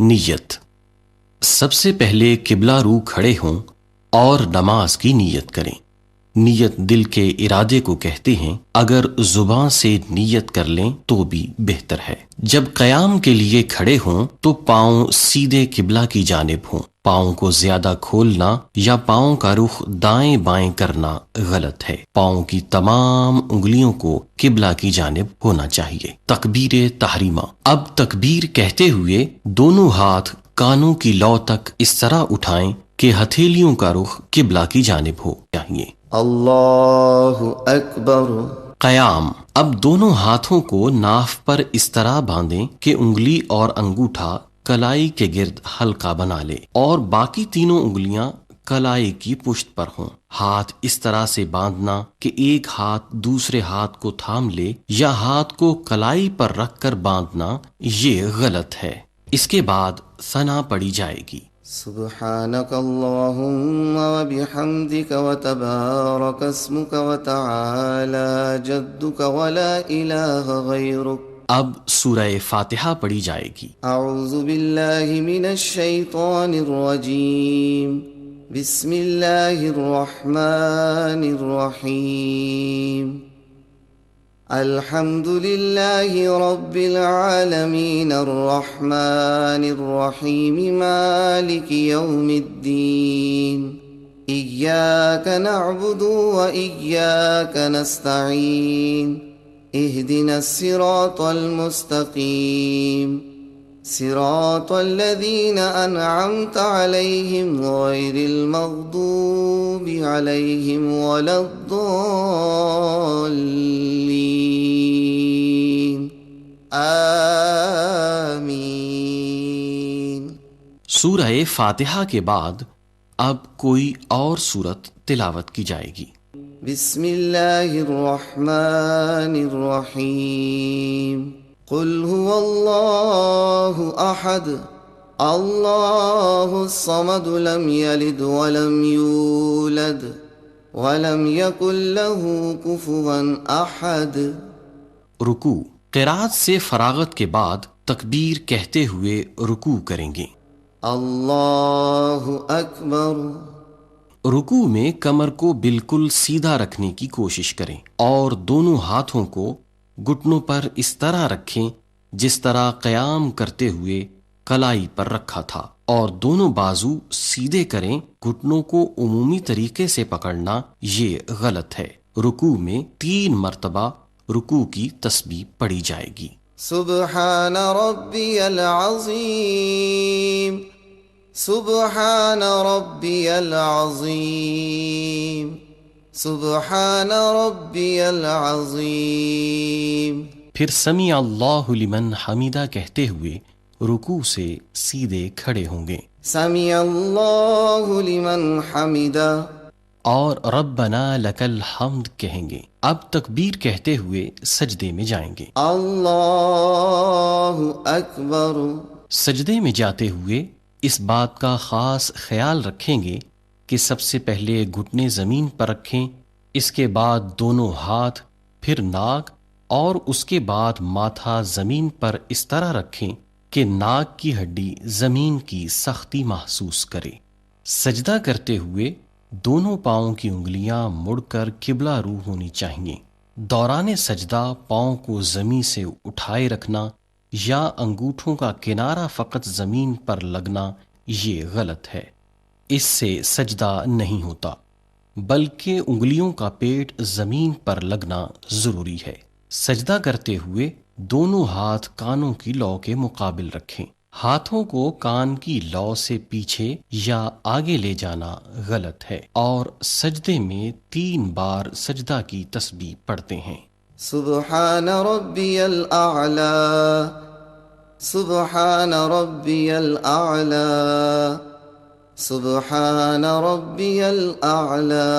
نیت۔ سب سے پہلے قبلہ رو کھڑے ہوں اور نماز کی نیت کریں۔ نیت دل کے ارادے کو کہتے ہیں، اگر زبان سے نیت کر لیں تو بھی بہتر ہے۔ جب قیام کے لیے کھڑے ہوں تو پاؤں سیدھے قبلہ کی جانب ہوں۔ پاؤں کو زیادہ کھولنا یا پاؤں کا رخ دائیں بائیں کرنا غلط ہے۔ پاؤں کی تمام انگلیوں کو قبلہ کی جانب ہونا چاہیے۔ تکبیر تحریمہ۔ اب تکبیر کہتے ہوئے دونوں ہاتھ کانوں کی لو تک اس طرح اٹھائیں کہ ہتھیلیوں کا رخ قبلہ کی جانب ہو چاہیے۔ اللہ اکبر۔ قیام۔ اب دونوں ہاتھوں کو ناف پر اس طرح باندھیں کہ انگلی اور انگوٹھا کلائی کے گرد حلقہ بنا لے اور باقی تینوں انگلیاں کلائی کی پشت پر ہوں۔ ہاتھ اس طرح سے باندھنا کہ ایک ہاتھ دوسرے ہاتھ کو تھام لے یا ہاتھ کو کلائی پر رکھ کر باندھنا یہ غلط ہے۔ اس کے بعد ثنا پڑھی جائے گی۔ سبحانک اللہم وبحمدک وتبارک اسمک وتعالی جدک ولا الہ غیرک۔ اب سورہ فاتحہ پڑھی جائے گی۔ اعوذ باللہ من الشیطان الرجیم، بسم اللہ الرحمن الرحیم، الحمد للہ رب العالمین الرحمن الرحیم مالک یوم الدین، ایاک نعبد و ایاک نستعین، اہدنا الصراط المستقیم، صراط الذین انعمت علیہم غیر المغضوب علیہم ولا الضالین، آمین۔ سورہ فاتحہ کے بعد اب کوئی اور سورت تلاوت کی جائے گی۔ بسم اللہ الرحمن الرحیم، قل هو اللہ احد اللہ الصمد لم یلد ولم یولد ولم یکن له کفوا احد۔ رکوع۔ قرات سے فراغت کے بعد تکبیر کہتے ہوئے رکوع کریں گے۔ اللہ اکبر۔ رکوع میں کمر کو بالکل سیدھا رکھنے کی کوشش کریں اور دونوں ہاتھوں کو گھٹنوں پر اس طرح رکھیں جس طرح قیام کرتے ہوئے کلائی پر رکھا تھا، اور دونوں بازو سیدھے کریں۔ گھٹنوں کو عمومی طریقے سے پکڑنا یہ غلط ہے۔ رکوع میں 3 مرتبہ رکوع کی تسبیح پڑھی جائے گی۔ سبحان ربی العظیم، سبحان ربی العظیم، سبحان ربی العظیم۔ پھر سمیع اللہ لمن حمیدہ کہتے ہوئے رکوع سے سیدھے کھڑے ہوں گے، سمیع اللہ لمن حمیدہ، اور ربنا لک الحمد کہیں گے۔ اب تکبیر کہتے ہوئے سجدے میں جائیں گے۔ اللہ اکبر۔ سجدے میں جاتے ہوئے اس بات کا خاص خیال رکھیں گے کہ سب سے پہلے گھٹنے زمین پر رکھیں، اس کے بعد دونوں ہاتھ، پھر ناک، اور اس کے بعد ماتھا زمین پر اس طرح رکھیں کہ ناک کی ہڈی زمین کی سختی محسوس کرے۔ سجدہ کرتے ہوئے دونوں پاؤں کی انگلیاں مڑ کر قبلہ رو ہونی چاہیے۔ دوران سجدہ پاؤں کو زمین سے اٹھائے رکھنا یا انگوٹھوں کا کنارہ فقط زمین پر لگنا یہ غلط ہے۔ اس سے سجدہ نہیں ہوتا، بلکہ انگلیوں کا پیٹ زمین پر لگنا ضروری ہے۔ سجدہ کرتے ہوئے دونوں ہاتھ کانوں کی لو کے مقابل رکھیں۔ ہاتھوں کو کان کی لو سے پیچھے یا آگے لے جانا غلط ہے، اور سجدے میں 3 بار سجدہ کی تسبیح پڑھتے ہیں۔ سبحان ربی الاعلی، سبحان ربی الاعلی، سبحان ربی الاعلی،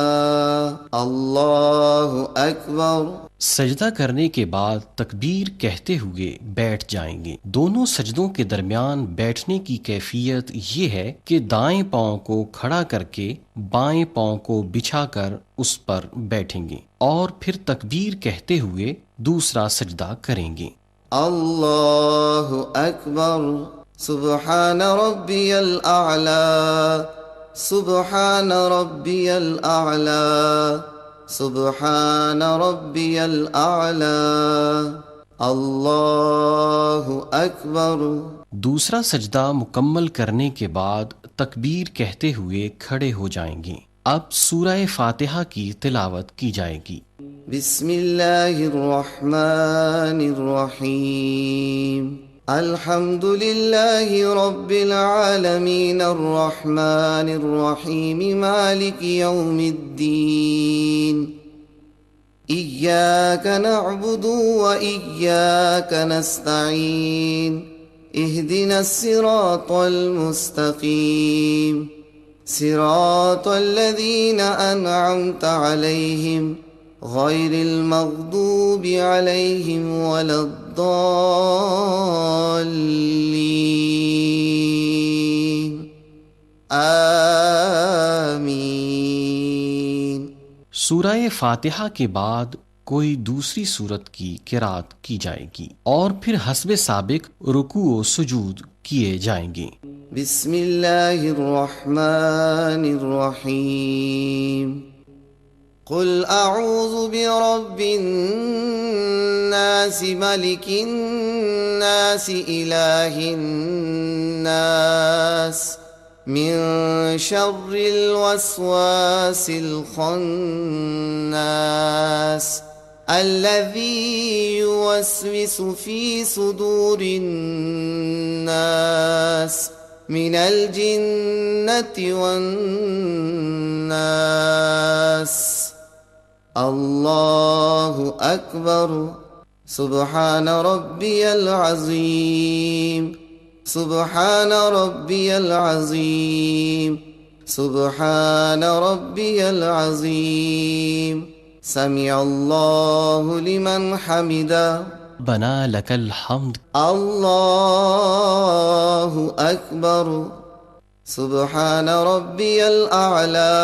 اللہ اکبر۔ سجدہ کرنے کے بعد تکبیر کہتے ہوئے بیٹھ جائیں گے۔ دونوں سجدوں کے درمیان بیٹھنے کی کیفیت یہ ہے کہ دائیں پاؤں کو کھڑا کر کے بائیں پاؤں کو بچھا کر اس پر بیٹھیں گے، اور پھر تکبیر کہتے ہوئے دوسرا سجدہ کریں گے۔ اللہ اکبر۔ سبحان ربي الأعلى سبحان ربي الأعلى سبحان ربي الأعلى اللہ اکبر۔ دوسرا سجدہ مکمل کرنے کے بعد تکبیر کہتے ہوئے کھڑے ہو جائیں گے۔ اب سورہ فاتحہ کی تلاوت کی جائے گی۔ بسم اللہ الرحمن الرحیم الحمد للہ رب العالمین الرحمن الرحیم مالک یوم الدین إياك نعبد وإياك نستعين اهدنا الصراط المستقيم صراط الذين أنعمت عليهم غير المغضوب عليهم ولا الضالين آمين۔ سورہ فاتحہ کے بعد کوئی دوسری سورت کی قرات کی جائے گی اور پھر حسب سابق رکوع و سجود کیے جائیں گے۔ بسم اللہ الرحمن الرحیم قل اعوذ برب الناس ملک الناس الہ الناس من شر الوسواس الخناس الذي يوسوس في صدور الناس من الجنة والناس اللہ اکبر۔ سبحان ربی العظیم سبحان ربی العظیم سبحان ربی العظیم سمع اللہ لمن حمدا بنا لک الحمد اللہ اکبر۔ سبحان ربی الاعلی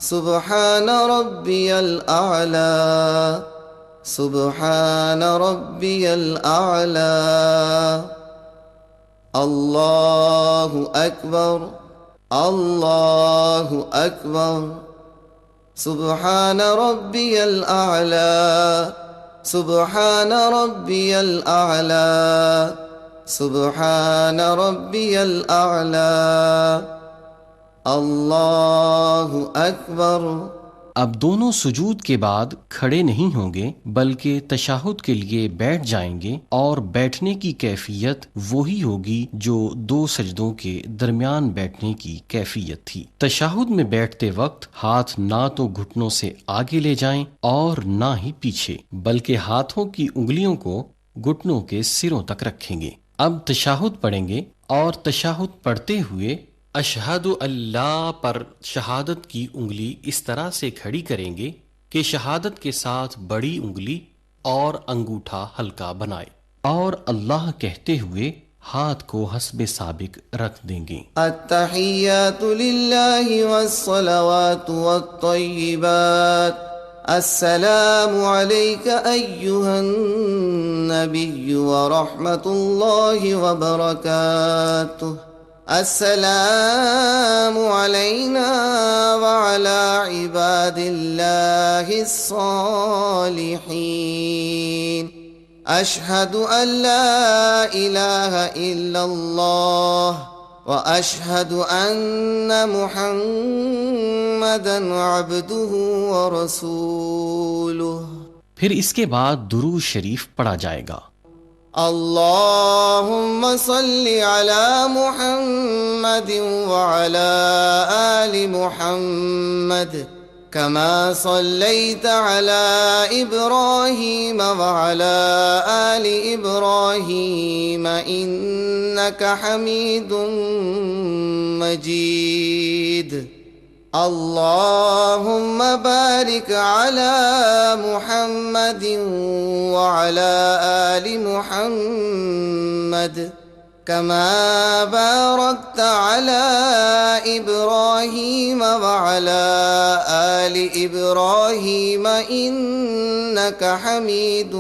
سبحان ربی الاعلی سبحان ربی الاعلی اللہ اکبر اللہ اکبر۔ سبحان ربی الاعلی سبحان ربی الاعلی سبحان ربی الاعلی اللہ اکبر۔ اب دونوں سجود کے بعد کھڑے نہیں ہوں گے بلکہ تشہد کے لیے بیٹھ جائیں گے، اور بیٹھنے کی کیفیت وہی ہوگی جو دو سجدوں کے درمیان بیٹھنے کی کیفیت تھی۔ تشہد میں بیٹھتے وقت ہاتھ نہ تو گھٹنوں سے آگے لے جائیں اور نہ ہی پیچھے، بلکہ ہاتھوں کی انگلیوں کو گھٹنوں کے سروں تک رکھیں گے۔ اب تشہد پڑھیں گے اور تشہد پڑھتے ہوئے اشہد اللہ پر شہادت کی انگلی اس طرح سے کھڑی کریں گے کہ شہادت کے ساتھ بڑی انگلی اور انگوٹھا ہلکا بنائے، اور اللہ کہتے ہوئے ہاتھ کو حسب سابق رکھ دیں گے۔ التحیات للہ والصلوات والطیبات السلام علیک ایہا النبی ورحمۃ اللہ وبرکاتہ السلام علینا وعلی عباد اللہ الصالحین اشہد ان لا الہ الا اللہ واشہد ان محمدا عبدہ ورسولہ۔ پھر اس کے بعد درود شریف پڑھا جائے گا۔ اللہم صل علی محمد وعلی آل محمد كما صليت على إبراهيم وعلى آل إبراهيم إنك حميد مجيد اللهم بارك على محمد وعلى آل محمد كما باركت على إبراهيم وعلى آل إبراهيم إنك حميد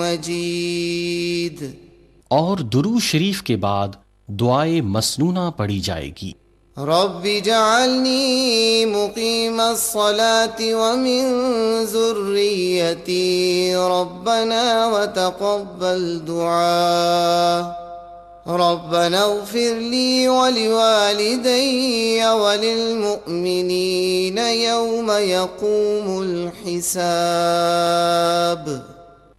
مجيد۔ اور درود شریف کے بعد دعائے مسنونہ پڑھی جائے گی۔ رب اجعلنی مقیم الصلاة ومن ذریتی ربنا وتقبل دعاء ربنا اغفر لی ولوالدی وللمؤمنین یوم یقوم الحساب۔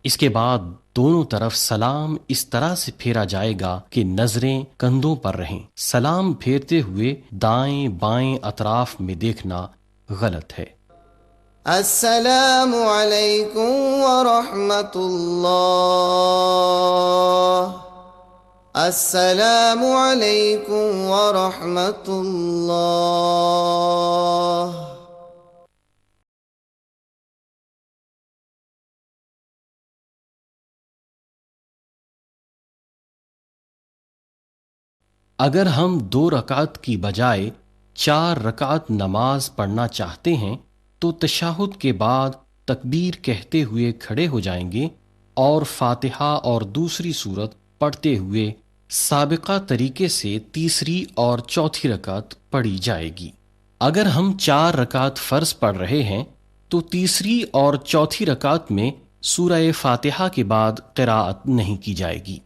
اس کے بعد دونوں طرف سلام اس طرح سے پھیرا جائے گا کہ نظریں کندھوں پر رہیں۔ سلام پھیرتے ہوئے دائیں بائیں اطراف میں دیکھنا غلط ہے۔ السلام علیکم ورحمۃ اللہ، السلام علیکم ورحمۃ اللہ۔ اگر ہم 2 رکعت کی بجائے 4 رکعت نماز پڑھنا چاہتے ہیں تو تشہد کے بعد تکبیر کہتے ہوئے کھڑے ہو جائیں گے اور فاتحہ اور دوسری سورت پڑھتے ہوئے سابقہ طریقے سے تیسری اور چوتھی رکعت پڑھی جائے گی۔ اگر ہم 4 رکعت فرض پڑھ رہے ہیں تو تیسری اور چوتھی رکعت میں سورہ فاتحہ کے بعد قراءت نہیں کی جائے گی۔